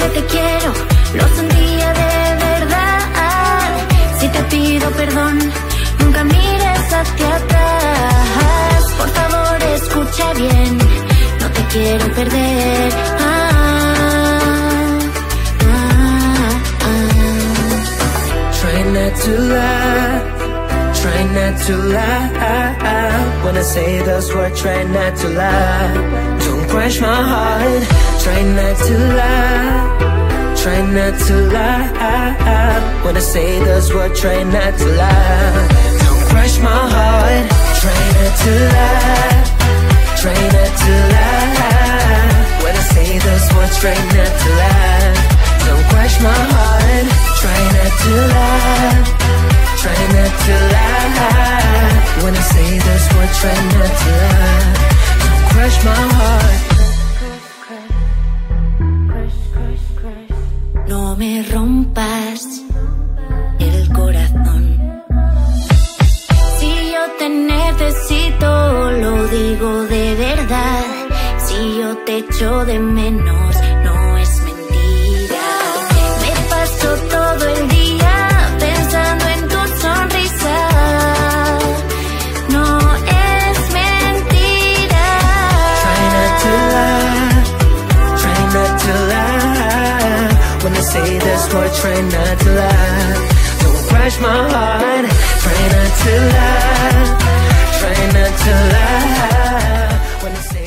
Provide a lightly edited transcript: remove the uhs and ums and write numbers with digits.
que te quiero, lo sentía de verdad. Si te pido perdón, nunca mires hacia atrás. Por favor, escucha bien, no te quiero perder. Try not to lie, try not to lie. When I say those words, try not to lie. Don't crush my heart. Try not to lie, try not to lie. When I say those words, try not to lie. Don't crush my heart. Try not to lie, try not to lie. When I say those words, try not to lie. Don't crush my heart. Try not to lie, try not to lie. When I say those words, try not to lie. Don't crush my heart. No me rompas el corazón. Si yo te necesito, lo digo de verdad. Si yo te echo de menos, no es mentira. Me paso todo el día pensando en tu sonrisa. No es mentira. Try not to lie, try not to lie. When I say this word, try not to lie. Don't crush my heart. Try not to lie, try not to lie. When I say